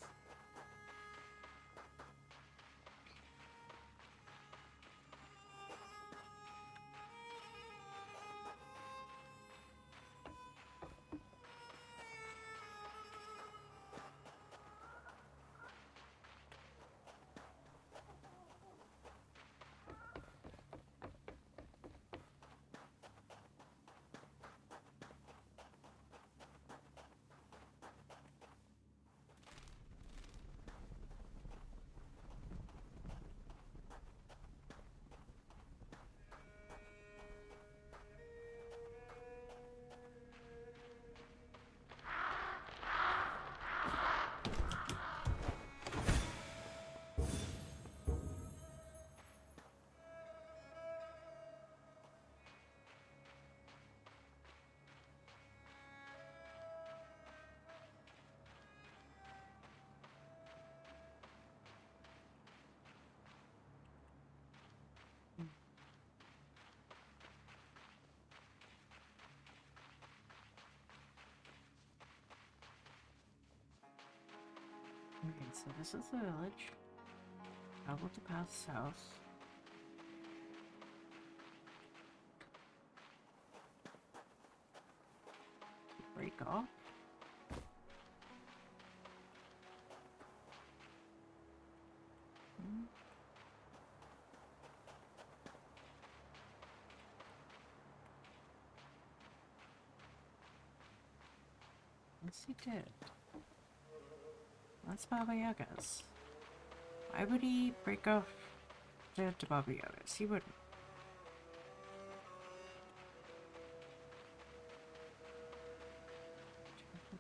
this is the village. Travel the path south. Break off. Yes, he did. That's Baba Yaga's. Why would he break off to Baba Yaga's? He wouldn't.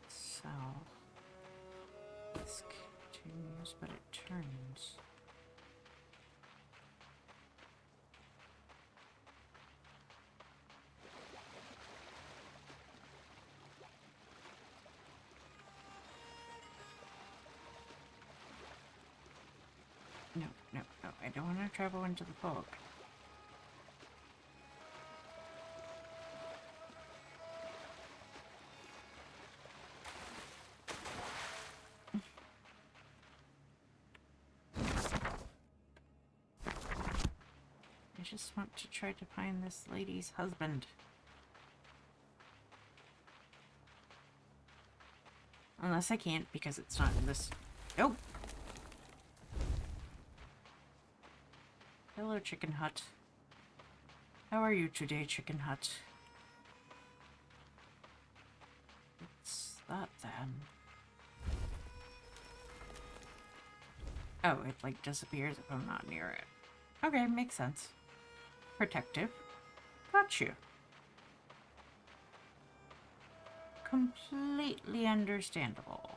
South. This continues, but it turns. No, no, no. I don't want to travel into the fog. I just want to try to find this lady's husband. Unless I can't because it's not in this. Oh! Hello, Chicken Hut. How are you today, Chicken Hut? What's that then? Oh, it like disappears if I'm not near it. Okay, makes sense. Protective. Got you. Completely understandable.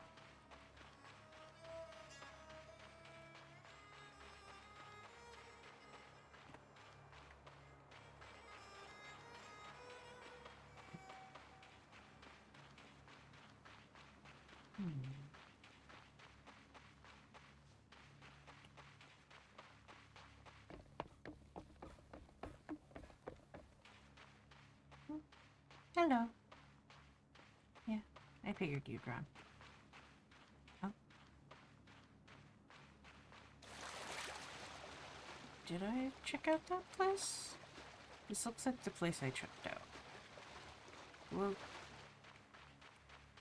Hello. Yeah, I figured you'd run. Oh. Did I check out that place? This looks like the place I checked out. Well,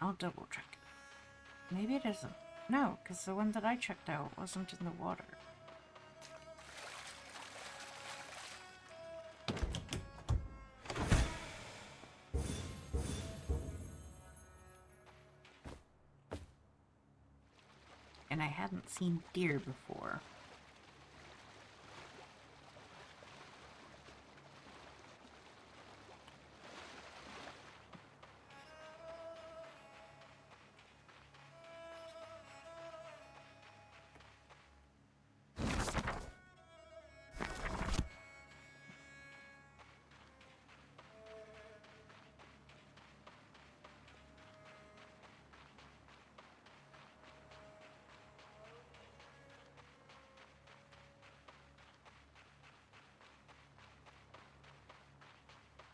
I'll double check it. Maybe it isn't. No, because the one that I checked out wasn't in the water. And I hadn't seen deer before.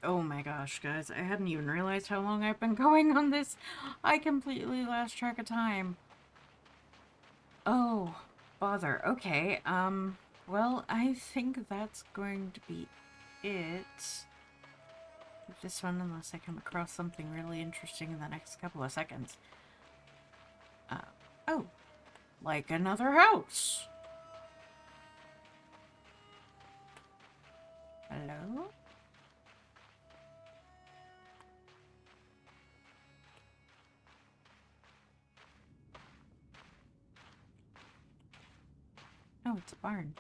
Oh my gosh, guys, I hadn't even realized how long I've been going on this. I completely lost track of time. Oh, bother. Okay, well, I think that's going to be it. With this one, unless I come across something really interesting in the next couple of seconds. Oh, like another house. Hello? Oh, it's a barn.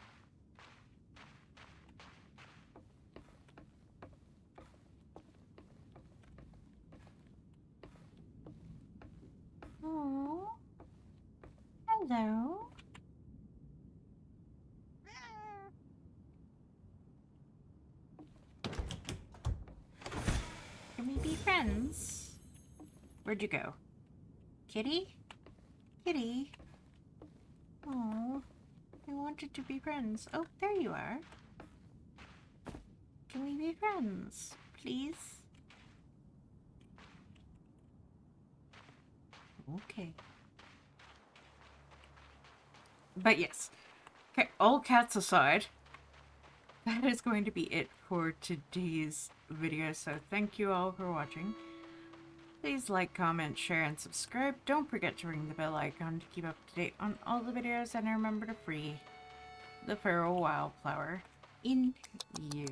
Oh, hello. Can we be friends? Where'd you go? Kitty? Kitty? Oh, I wanted to be friends. Oh, there you are. Can we be friends, please? Okay. But yes. Okay, all cats aside, that is going to be it for today's video. So thank you all for watching. Please like, comment, share, and subscribe. Don't forget to ring the bell icon to keep up to date on all the videos, and remember to free the feral wildflower in you.